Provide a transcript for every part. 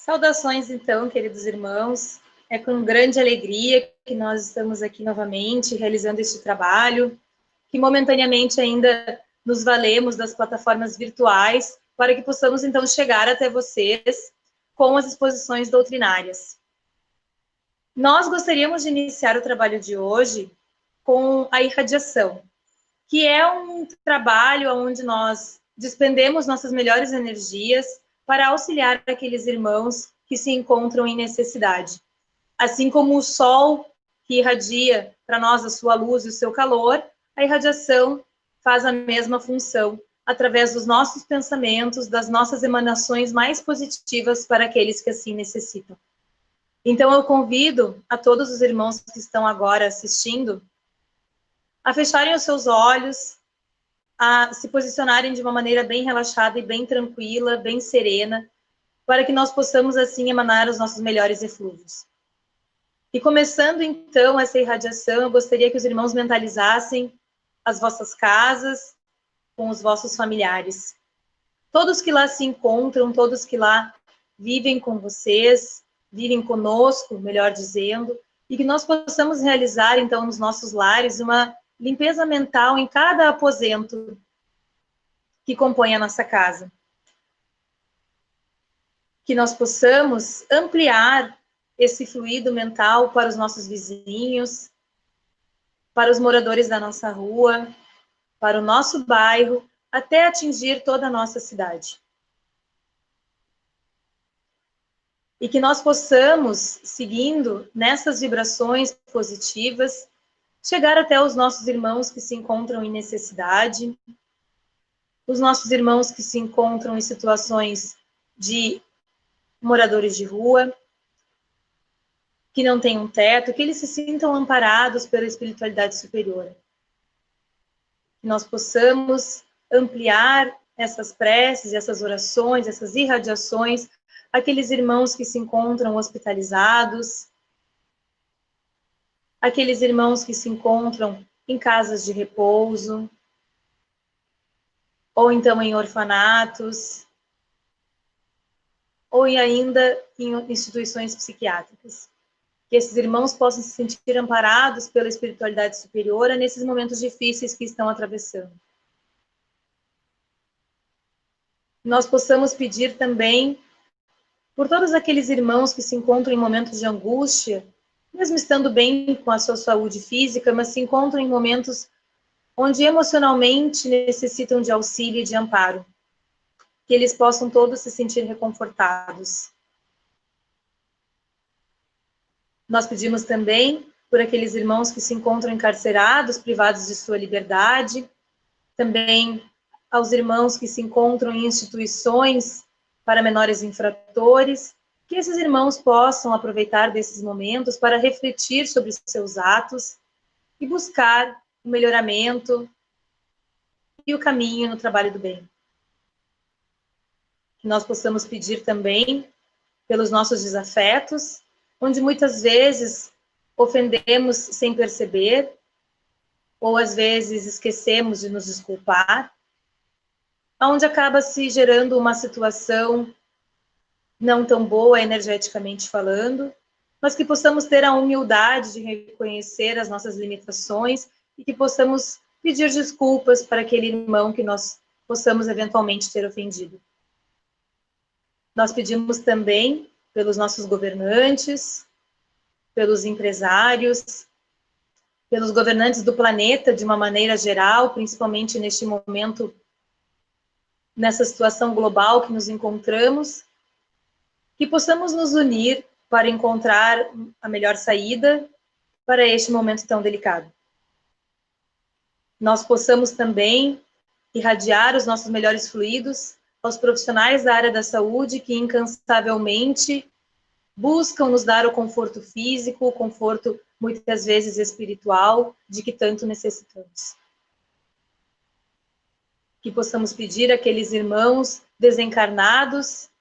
Saudações, então, queridos irmãos. É com grande alegria que nós estamos aqui novamente realizando este trabalho, que momentaneamente ainda nos valemos das plataformas virtuais para que possamos, então, chegar até vocês com as exposições doutrinárias. Nós gostaríamos de iniciar o trabalho de hoje com a irradiação, que é um trabalho onde nós despendemos nossas melhores energias para auxiliar aqueles irmãos que se encontram em necessidade. Assim como o sol que irradia para nós a sua luz e o seu calor, a irradiação faz a mesma função, através dos nossos pensamentos, das nossas emanações mais positivas para aqueles que assim necessitam. Então, eu convido a todos os irmãos que estão agora assistindo a fecharem os seus olhos, a se posicionarem de uma maneira bem relaxada e bem tranquila, bem serena, para que nós possamos, assim, emanar os nossos melhores eflúvios. E começando, então, essa irradiação, eu gostaria que os irmãos mentalizassem as vossas casas com os vossos familiares. Todos que lá se encontram, todos que lá vivem com vocês, vivem conosco, melhor dizendo, e que nós possamos realizar, então, nos nossos lares, uma limpeza mental em cada aposento que compõe a nossa casa. Que nós possamos ampliar esse fluido mental para os nossos vizinhos, para os moradores da nossa rua, para o nosso bairro, até atingir toda a nossa cidade. E que nós possamos, seguindo nessas vibrações positivas, chegar até os nossos irmãos que se encontram em necessidade, os nossos irmãos que se encontram em situações de moradores de rua, que não têm um teto, que eles se sintam amparados pela espiritualidade superior. Que nós possamos ampliar essas preces, essas orações, essas irradiações, aqueles irmãos que se encontram hospitalizados, aqueles irmãos que se encontram em casas de repouso, ou então em orfanatos, ou ainda em instituições psiquiátricas. Que esses irmãos possam se sentir amparados pela espiritualidade superior nesses momentos difíceis que estão atravessando. Nós possamos pedir também por todos aqueles irmãos que se encontram em momentos de angústia, mesmo estando bem com a sua saúde física, mas se encontram em momentos onde emocionalmente necessitam de auxílio e de amparo. Que eles possam todos se sentir reconfortados. Nós pedimos também por aqueles irmãos que se encontram encarcerados, privados de sua liberdade, também aos irmãos que se encontram em instituições para menores infratores, que esses irmãos possam aproveitar desses momentos para refletir sobre os seus atos e buscar o melhoramento e o caminho no trabalho do bem. Que nós possamos pedir também pelos nossos desafetos, onde muitas vezes ofendemos sem perceber, ou às vezes esquecemos de nos desculpar, onde acaba se gerando uma situação não tão boa energeticamente falando, mas que possamos ter a humildade de reconhecer as nossas limitações e que possamos pedir desculpas para aquele irmão que nós possamos eventualmente ter ofendido. Nós pedimos também pelos nossos governantes, pelos empresários, pelos governantes do planeta de uma maneira geral, principalmente neste momento, nessa situação global que nos encontramos, que possamos nos unir para encontrar a melhor saída para este momento tão delicado. Nós possamos também irradiar os nossos melhores fluidos aos profissionais da área da saúde que incansavelmente buscam nos dar o conforto físico, o conforto muitas vezes espiritual, de que tanto necessitamos. Que possamos pedir àqueles irmãos desencarnados,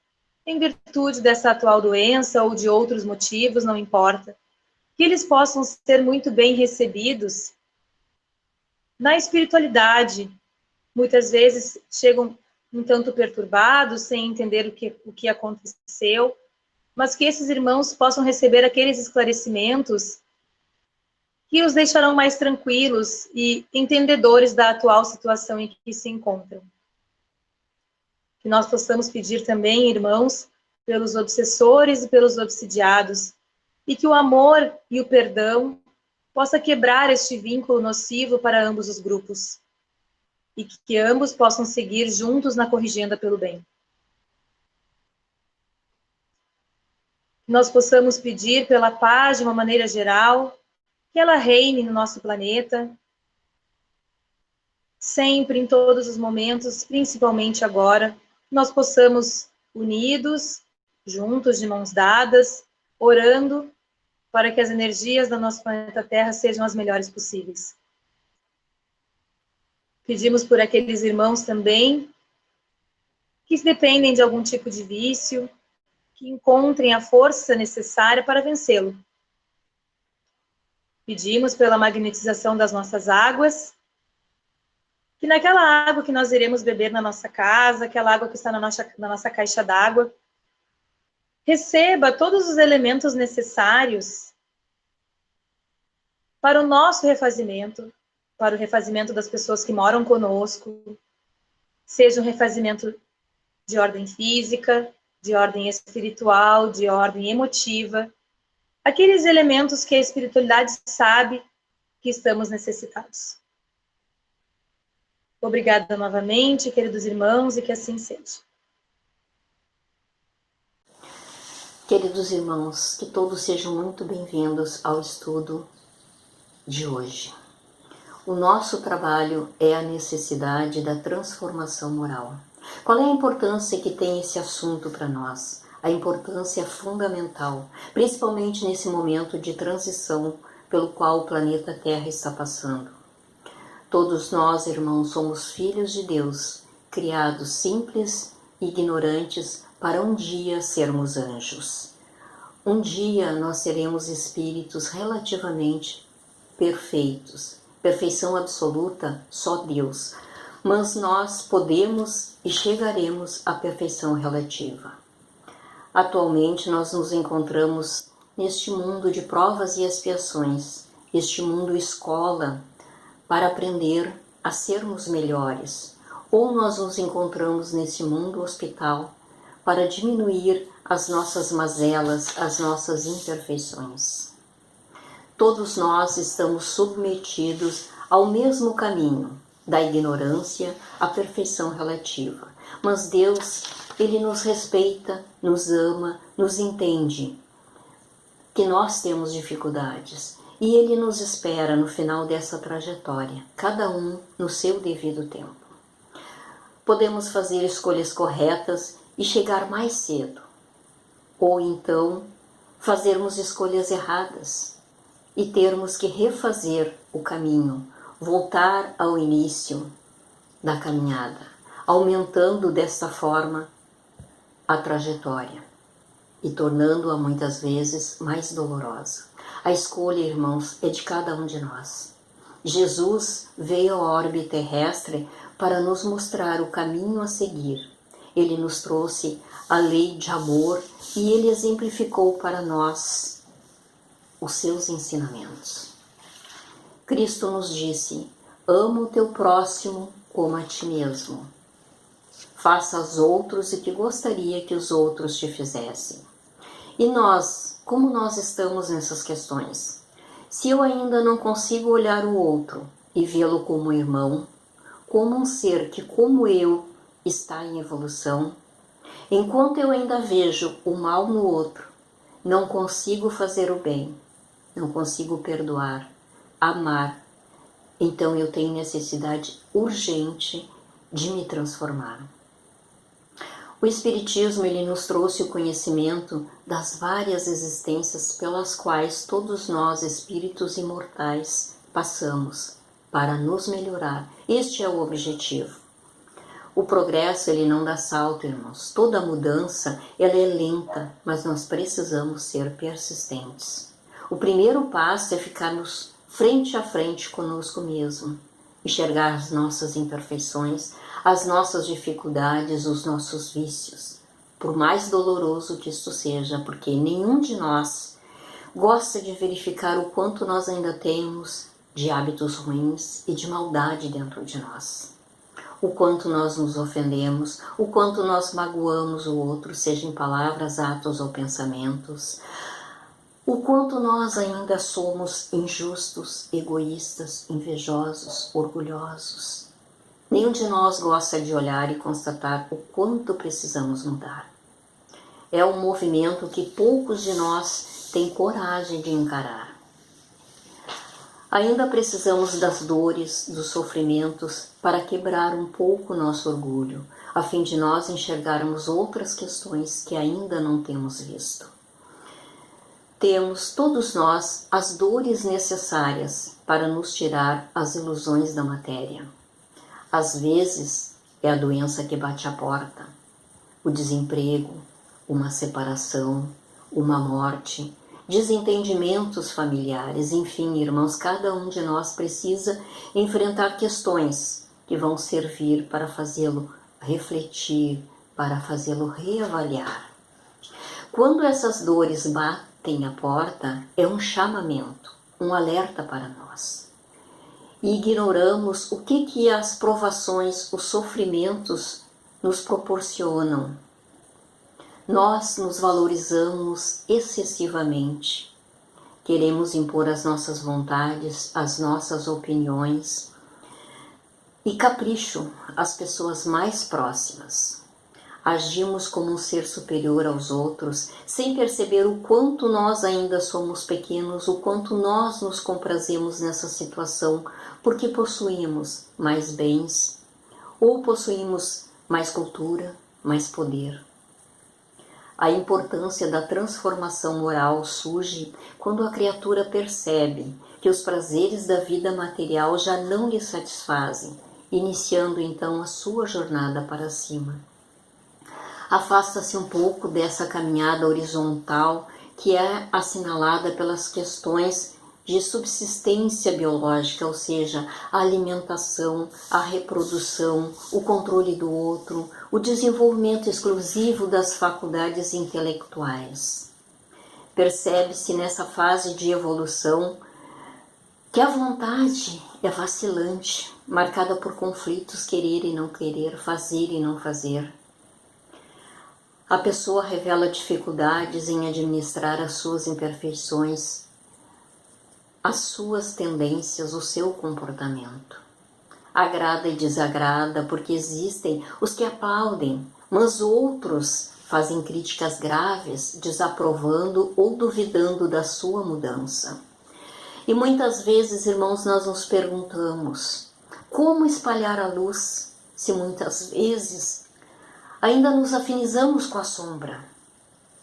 em virtude dessa atual doença ou de outros motivos, não importa, que eles possam ser muito bem recebidos na espiritualidade. Muitas vezes chegam um tanto perturbados, sem entender o que aconteceu, mas que esses irmãos possam receber aqueles esclarecimentos que os deixarão mais tranquilos e entendedores da atual situação em que se encontram. Que nós possamos pedir também, irmãos, pelos obsessores e pelos obsidiados, e que o amor e o perdão possa quebrar este vínculo nocivo para ambos os grupos, e que ambos possam seguir juntos na corrigenda pelo bem. Que nós possamos pedir pela paz de uma maneira geral, que ela reine no nosso planeta, sempre, em todos os momentos, principalmente agora, nós possamos, unidos, juntos, de mãos dadas, orando para que as energias do nosso planeta Terra sejam as melhores possíveis. Pedimos por aqueles irmãos também que dependem de algum tipo de vício, que encontrem a força necessária para vencê-lo. Pedimos pela magnetização das nossas águas, que naquela água que nós iremos beber na nossa casa, aquela água que está na nossa caixa d'água, receba todos os elementos necessários para o nosso refazimento, para o refazimento das pessoas que moram conosco, seja um refazimento de ordem física, de ordem espiritual, de ordem emotiva, aqueles elementos que a espiritualidade sabe que estamos necessitados. Obrigada novamente, queridos irmãos, e que assim seja. Queridos irmãos, que todos sejam muito bem-vindos ao estudo de hoje. O nosso trabalho é a necessidade da transformação moral. Qual é a importância que tem esse assunto para nós? A importância é fundamental, principalmente nesse momento de transição pelo qual o planeta Terra está passando. Todos nós, irmãos, somos filhos de Deus, criados simples e ignorantes para um dia sermos anjos. Um dia nós seremos espíritos relativamente perfeitos. Perfeição absoluta, só Deus. Mas nós podemos e chegaremos à perfeição relativa. Atualmente nós nos encontramos neste mundo de provas e expiações, este mundo escola, para aprender a sermos melhores. Ou nós nos encontramos nesse mundo hospital para diminuir as nossas mazelas, as nossas imperfeições. Todos nós estamos submetidos ao mesmo caminho, da ignorância à perfeição relativa. Mas Deus, Ele nos respeita, nos ama, nos entende que nós temos dificuldades. E Ele nos espera no final dessa trajetória, cada um no seu devido tempo. Podemos fazer escolhas corretas e chegar mais cedo, ou então fazermos escolhas erradas e termos que refazer o caminho, voltar ao início da caminhada, aumentando desta forma a trajetória e tornando-a muitas vezes mais dolorosa. A escolha, irmãos, é de cada um de nós. Jesus veio à orbe terrestre para nos mostrar o caminho a seguir. Ele nos trouxe a lei de amor e Ele exemplificou para nós os seus ensinamentos. Cristo nos disse: ama o teu próximo como a ti mesmo. Faça aos outros o que gostaria que os outros te fizessem. E nós, como nós estamos nessas questões? Se eu ainda não consigo olhar o outro e vê-lo como um irmão, como um ser que, como eu, está em evolução, enquanto eu ainda vejo o mal no outro, não consigo fazer o bem, não consigo perdoar, amar, então eu tenho necessidade urgente de me transformar. O Espiritismo, ele nos trouxe o conhecimento das várias existências pelas quais todos nós, espíritos imortais, passamos para nos melhorar. Este é o objetivo. O progresso, ele não dá salto, irmãos. Toda mudança, ela é lenta, mas nós precisamos ser persistentes. O primeiro passo é ficarmos frente a frente conosco mesmo, enxergar as nossas imperfeições, as nossas dificuldades, os nossos vícios, por mais doloroso que isto seja, porque nenhum de nós gosta de verificar o quanto nós ainda temos de hábitos ruins e de maldade dentro de nós. O quanto nós nos ofendemos, o quanto nós magoamos o outro, seja em palavras, atos ou pensamentos, o quanto nós ainda somos injustos, egoístas, invejosos, orgulhosos. Nenhum de nós gosta de olhar e constatar o quanto precisamos mudar. É um movimento que poucos de nós têm coragem de encarar. Ainda precisamos das dores, dos sofrimentos para quebrar um pouco nosso orgulho, a fim de nós enxergarmos outras questões que ainda não temos visto. Temos, todos nós, as dores necessárias para nos tirar as ilusões da matéria. Às vezes, é a doença que bate à porta, o desemprego, uma separação, uma morte, desentendimentos familiares, enfim, irmãos, cada um de nós precisa enfrentar questões que vão servir para fazê-lo refletir, para fazê-lo reavaliar. Quando essas dores batem à porta, é um chamamento, um alerta para nós. E ignoramos o que as provações, os sofrimentos nos proporcionam. Nós nos valorizamos excessivamente. Queremos impor as nossas vontades, as nossas opiniões e capricho às pessoas mais próximas. Agimos como um ser superior aos outros, sem perceber o quanto nós ainda somos pequenos, o quanto nós nos comprazemos nessa situação, porque possuímos mais bens, ou possuímos mais cultura, mais poder. A importância da transformação moral surge quando a criatura percebe que os prazeres da vida material já não lhe satisfazem, iniciando então a sua jornada para cima. Afasta-se um pouco dessa caminhada horizontal que é assinalada pelas questões de subsistência biológica, ou seja, a alimentação, a reprodução, o controle do outro, o desenvolvimento exclusivo das faculdades intelectuais. Percebe-se nessa fase de evolução que a vontade é vacilante, marcada por conflitos, querer e não querer, fazer e não fazer. A pessoa revela dificuldades em administrar as suas imperfeições, as suas tendências, o seu comportamento. Agrada e desagrada, porque existem os que aplaudem, mas outros fazem críticas graves, desaprovando ou duvidando da sua mudança. E muitas vezes, irmãos, nós nos perguntamos: como espalhar a luz, se muitas vezes ainda nos afinizamos com a sombra?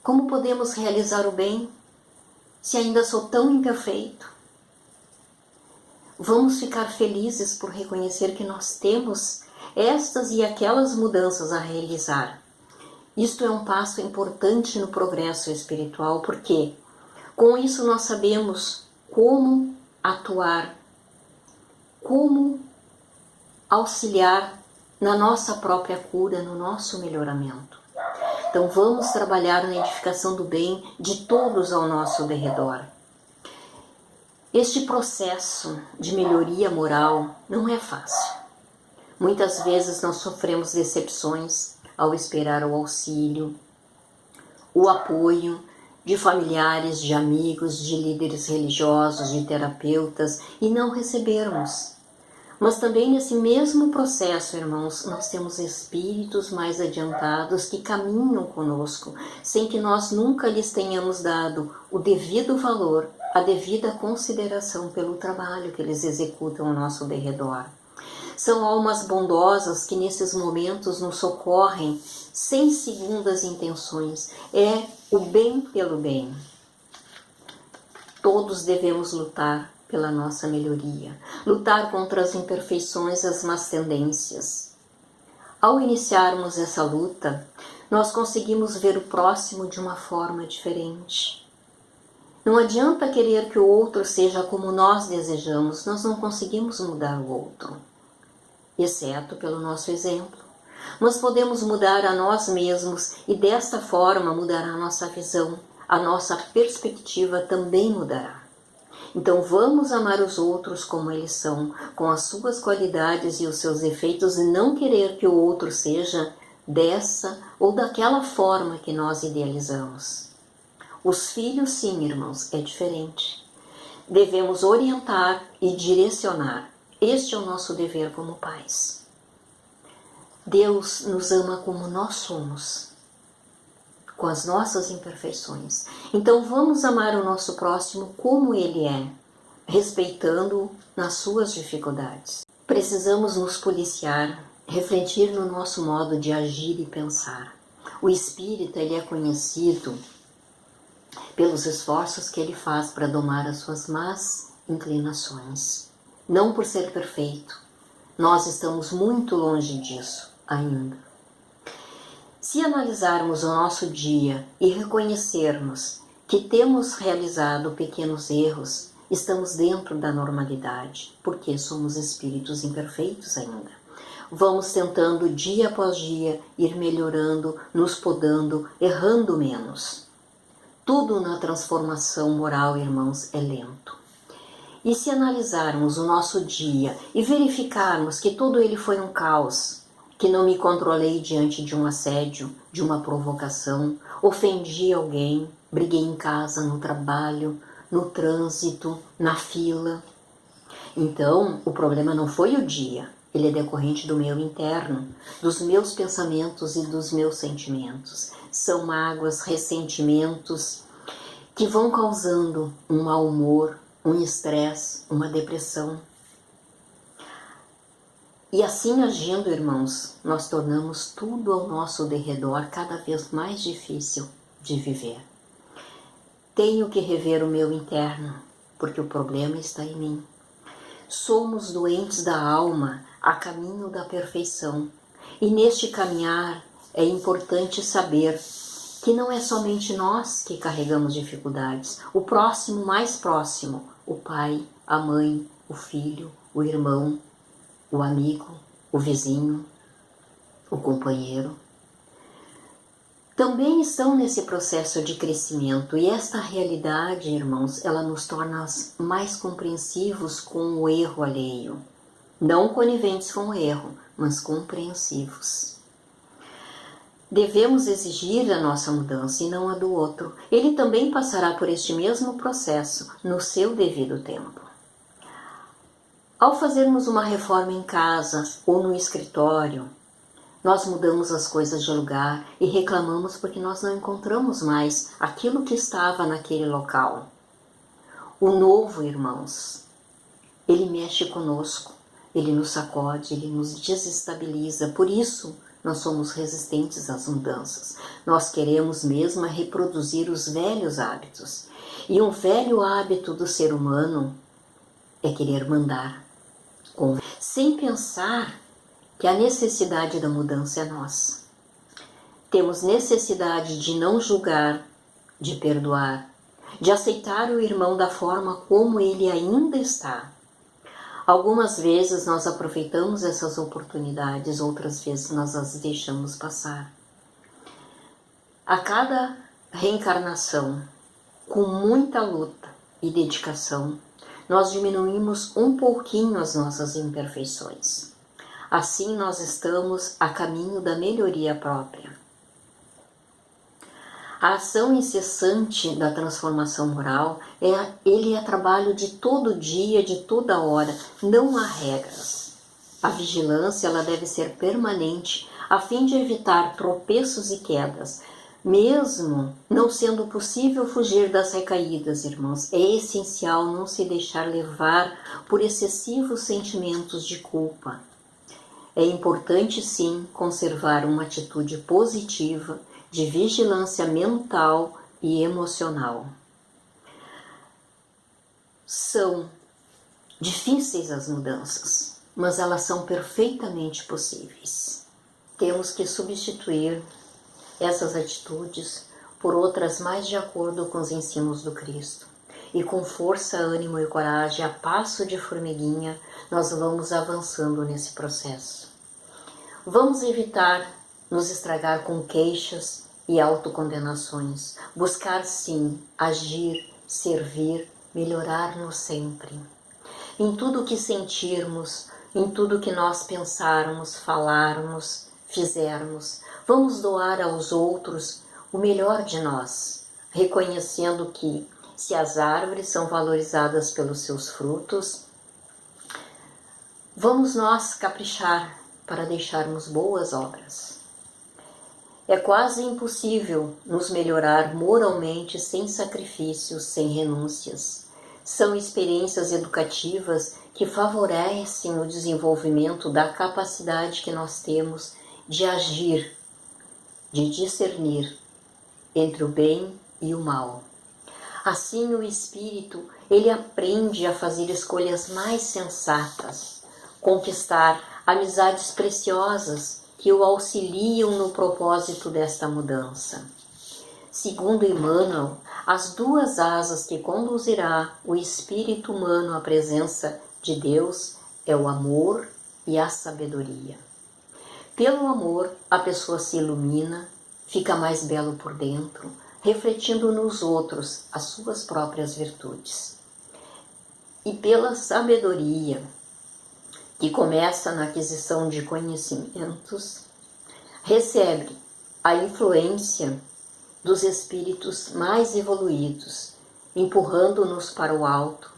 Como podemos realizar o bem, se ainda sou tão imperfeito? Vamos ficar felizes por reconhecer que nós temos estas e aquelas mudanças a realizar. Isto é um passo importante no progresso espiritual, porque com isso nós sabemos como atuar, como auxiliar na nossa própria cura, no nosso melhoramento. Então vamos trabalhar na edificação do bem de todos ao nosso derredor. Este processo de melhoria moral não é fácil. Muitas vezes nós sofremos decepções ao esperar o auxílio, o apoio de familiares, de amigos, de líderes religiosos, de terapeutas e não recebermos. Mas também nesse mesmo processo, irmãos, nós temos espíritos mais adiantados que caminham conosco, sem que nós nunca lhes tenhamos dado o devido valor, a devida consideração pelo trabalho que eles executam ao nosso derredor. São almas bondosas que nesses momentos nos socorrem sem segundas intenções. É o bem pelo bem. Todos devemos lutar pela nossa melhoria, lutar contra as imperfeições e as más tendências. Ao iniciarmos essa luta, nós conseguimos ver o próximo de uma forma diferente. Não adianta querer que o outro seja como nós desejamos, nós não conseguimos mudar o outro, exceto pelo nosso exemplo. Nós podemos mudar a nós mesmos e desta forma mudará a nossa visão, a nossa perspectiva também mudará. Então vamos amar os outros como eles são, com as suas qualidades e os seus defeitos, e não querer que o outro seja dessa ou daquela forma que nós idealizamos. Os filhos, sim, irmãos, é diferente. Devemos orientar e direcionar. Este é o nosso dever como pais. Deus nos ama como nós somos, com as nossas imperfeições. Então vamos amar o nosso próximo como ele é, respeitando-o nas suas dificuldades. Precisamos nos policiar, refletir no nosso modo de agir e pensar. O espírita, ele é conhecido pelos esforços que ele faz para domar as suas más inclinações. Não por ser perfeito. Nós estamos muito longe disso ainda. Se analisarmos o nosso dia e reconhecermos que temos realizado pequenos erros, estamos dentro da normalidade, porque somos espíritos imperfeitos ainda. Vamos tentando dia após dia ir melhorando, nos podando, errando menos. Tudo na transformação moral, irmãos, é lento. E se analisarmos o nosso dia e verificarmos que todo ele foi um caos, que não me controlei diante de um assédio, de uma provocação, ofendi alguém, briguei em casa, no trabalho, no trânsito, na fila. Então, o problema não foi o dia, ele é decorrente do meu interno, dos meus pensamentos e dos meus sentimentos. São mágoas, ressentimentos que vão causando um mau humor, um estresse, uma depressão. E assim agindo, irmãos, nós tornamos tudo ao nosso derredor cada vez mais difícil de viver. Tenho que rever o meu interno, porque o problema está em mim. Somos doentes da alma a caminho da perfeição. E neste caminhar é importante saber que não é somente nós que carregamos dificuldades. O próximo mais próximo, o pai, a mãe, o filho, o irmão, o amigo, o vizinho, o companheiro, também estão nesse processo de crescimento. E esta realidade, irmãos, ela nos torna mais compreensivos com o erro alheio. Não coniventes com o erro, mas compreensivos. Devemos exigir a nossa mudança e não a do outro. Ele também passará por este mesmo processo no seu devido tempo. Ao fazermos uma reforma em casa ou no escritório, nós mudamos as coisas de lugar e reclamamos porque nós não encontramos mais aquilo que estava naquele local. O novo, irmãos, ele mexe conosco, ele nos sacode, ele nos desestabiliza. Por isso, nós somos resistentes às mudanças. Nós queremos mesmo reproduzir os velhos hábitos. E um velho hábito do ser humano é querer mandar, sem pensar que a necessidade da mudança é nossa. Temos necessidade de não julgar, de perdoar, de aceitar o irmão da forma como ele ainda está. Algumas vezes nós aproveitamos essas oportunidades, outras vezes nós as deixamos passar. A cada reencarnação, com muita luta e dedicação, nós diminuímos um pouquinho as nossas imperfeições. Assim nós estamos a caminho da melhoria própria. A ação incessante da transformação moral ele é trabalho de todo dia, de toda hora, não há regras. A vigilância ela deve ser permanente a fim de evitar tropeços e quedas, mesmo não sendo possível fugir das recaídas, irmãos. É essencial não se deixar levar por excessivos sentimentos de culpa. É importante, sim, conservar uma atitude positiva de vigilância mental e emocional. São difíceis as mudanças, mas elas são perfeitamente possíveis. Temos que substituir essas atitudes por outras mais de acordo com os ensinos do Cristo. E com força, ânimo e coragem, a passo de formiguinha, nós vamos avançando nesse processo. Vamos evitar nos estragar com queixas e autocondenações. Buscar sim, agir, servir, melhorar-nos sempre. Em tudo que sentirmos, em tudo que nós pensarmos, falarmos, fizermos, vamos doar aos outros o melhor de nós, reconhecendo que, se as árvores são valorizadas pelos seus frutos, vamos nós caprichar para deixarmos boas obras. É quase impossível nos melhorar moralmente sem sacrifícios, sem renúncias. São experiências educativas que favorecem o desenvolvimento da capacidade que nós temos de agir, de discernir entre o bem e o mal. Assim, o espírito, ele aprende a fazer escolhas mais sensatas, conquistar amizades preciosas que o auxiliam no propósito desta mudança. Segundo Emmanuel, as duas asas que conduzirá o espírito humano à presença de Deus é o amor e a sabedoria. Pelo amor, a pessoa se ilumina, fica mais belo por dentro, refletindo nos outros as suas próprias virtudes. E pela sabedoria, que começa na aquisição de conhecimentos, recebe a influência dos espíritos mais evoluídos, empurrando-nos para o alto.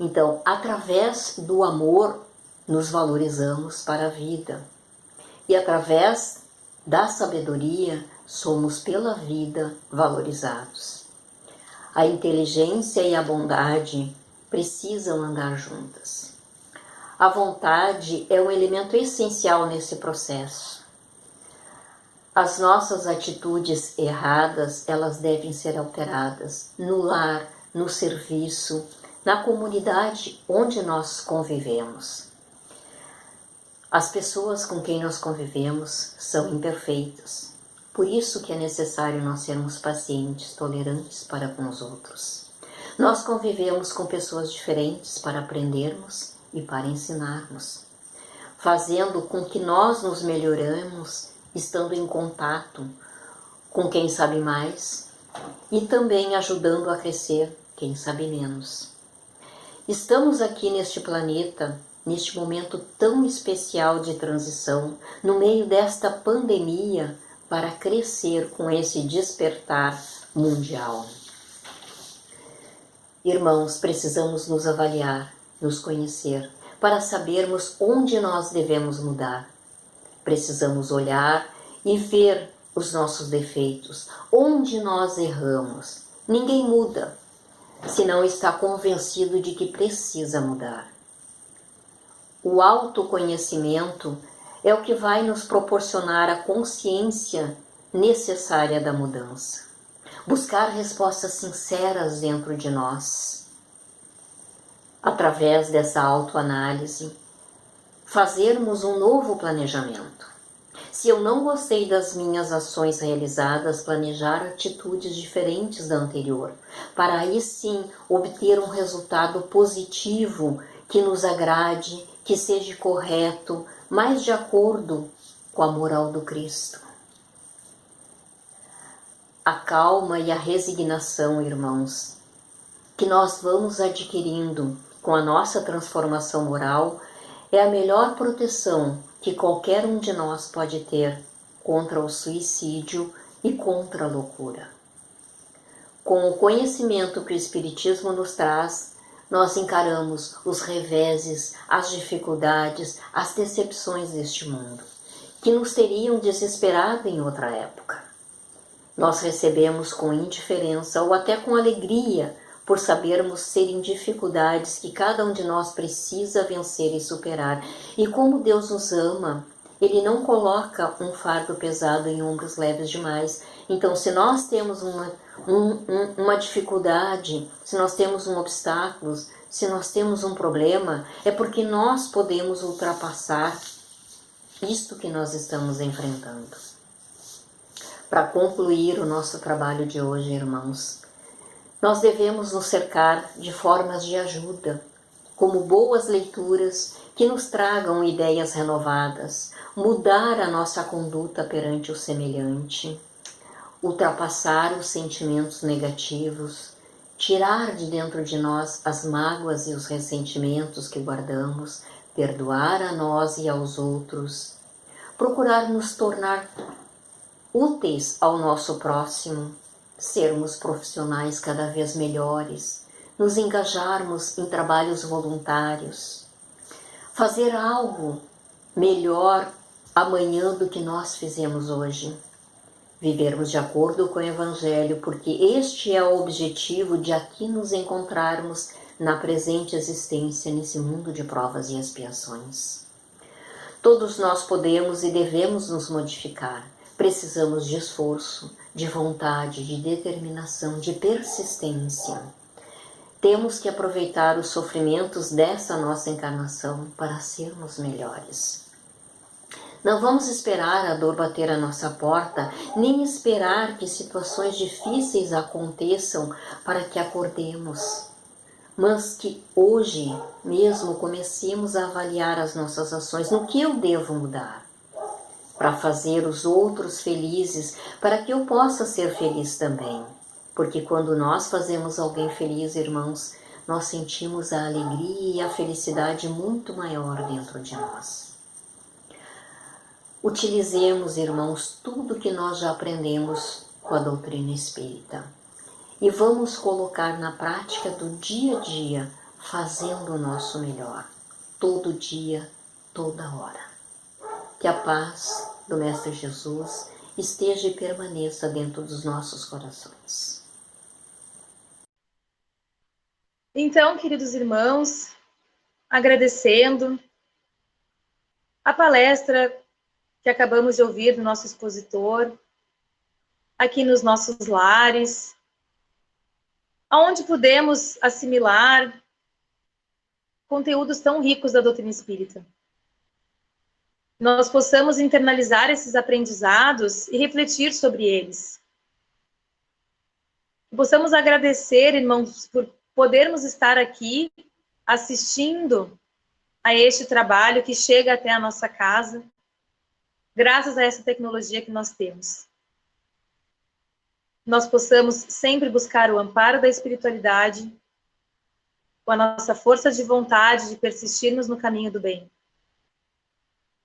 Então, através do amor, nos valorizamos para a vida. E através da sabedoria, somos pela vida valorizados. A inteligência e a bondade precisam andar juntas. A vontade é um elemento essencial nesse processo. As nossas atitudes erradas, elas devem ser alteradas no lar, no serviço, na comunidade onde nós convivemos. As pessoas com quem nós convivemos são imperfeitas. Por isso que é necessário nós sermos pacientes, tolerantes para com os outros. Nós convivemos com pessoas diferentes para aprendermos e para ensinarmos, fazendo com que nós nos melhoremos, estando em contato com quem sabe mais e também ajudando a crescer quem sabe menos. Estamos aqui neste planeta, neste momento tão especial de transição, no meio desta pandemia, para crescer com esse despertar mundial. Irmãos, precisamos nos avaliar, nos conhecer, para sabermos onde nós devemos mudar. Precisamos olhar e ver os nossos defeitos, onde nós erramos. Ninguém muda se não está convencido de que precisa mudar. O autoconhecimento é o que vai nos proporcionar a consciência necessária da mudança. Buscar respostas sinceras dentro de nós. Através dessa autoanálise, fazermos um novo planejamento. Se eu não gostei das minhas ações realizadas, planejar atitudes diferentes da anterior, para aí sim obter um resultado positivo que nos agrade, que seja correto, mais de acordo com a moral do Cristo. A calma e a resignação, irmãos, que nós vamos adquirindo com a nossa transformação moral, é a melhor proteção que qualquer um de nós pode ter contra o suicídio e contra a loucura. Com o conhecimento que o Espiritismo nos traz, nós encaramos os reveses, as dificuldades, as decepções deste mundo, que nos teriam desesperado em outra época. Nós recebemos com indiferença ou até com alegria, por sabermos serem dificuldades que cada um de nós precisa vencer e superar. E como Deus nos ama, Ele não coloca um fardo pesado em ombros leves demais. Então, se nós temos uma dificuldade, se nós temos um obstáculo, se nós temos um problema, é porque nós podemos ultrapassar isto que nós estamos enfrentando. Para concluir o nosso trabalho de hoje, irmãos, nós devemos nos cercar de formas de ajuda, como boas leituras que nos tragam ideias renovadas, mudar a nossa conduta perante o semelhante, ultrapassar os sentimentos negativos, tirar de dentro de nós as mágoas e os ressentimentos que guardamos, perdoar a nós e aos outros, procurar nos tornar úteis ao nosso próximo, sermos profissionais cada vez melhores, nos engajarmos em trabalhos voluntários, fazer algo melhor amanhã do que nós fizemos hoje, vivermos de acordo com o Evangelho, porque este é o objetivo de aqui nos encontrarmos na presente existência nesse mundo de provas e expiações. Todos nós podemos e devemos nos modificar. Precisamos de esforço, de vontade, de determinação, de persistência. Temos que aproveitar os sofrimentos dessa nossa encarnação para sermos melhores. Não vamos esperar a dor bater à nossa porta, nem esperar que situações difíceis aconteçam para que acordemos. Mas que hoje mesmo comecemos a avaliar as nossas ações, no que eu devo mudar, para fazer os outros felizes, para que eu possa ser feliz também. Porque quando nós fazemos alguém feliz, irmãos, nós sentimos a alegria e a felicidade muito maior dentro de nós. Utilizemos, irmãos, tudo que nós já aprendemos com a doutrina espírita e vamos colocar na prática do dia a dia, fazendo o nosso melhor, todo dia, toda hora. Que a paz do Mestre Jesus esteja e permaneça dentro dos nossos corações. Então, queridos irmãos, agradecendo a palestra que acabamos de ouvir do nosso expositor, aqui nos nossos lares, onde podemos assimilar conteúdos tão ricos da doutrina espírita. Nós possamos internalizar esses aprendizados e refletir sobre eles. Possamos agradecer, irmãos, por podermos estar aqui assistindo a este trabalho que chega até a nossa casa, graças a essa tecnologia que nós temos. Nós possamos sempre buscar o amparo da espiritualidade, com a nossa força de vontade de persistirmos no caminho do bem.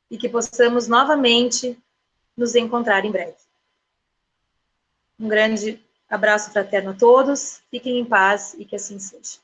E que possamos novamente nos encontrar em breve. Um grande abraço fraterno a todos, fiquem em paz e que assim seja.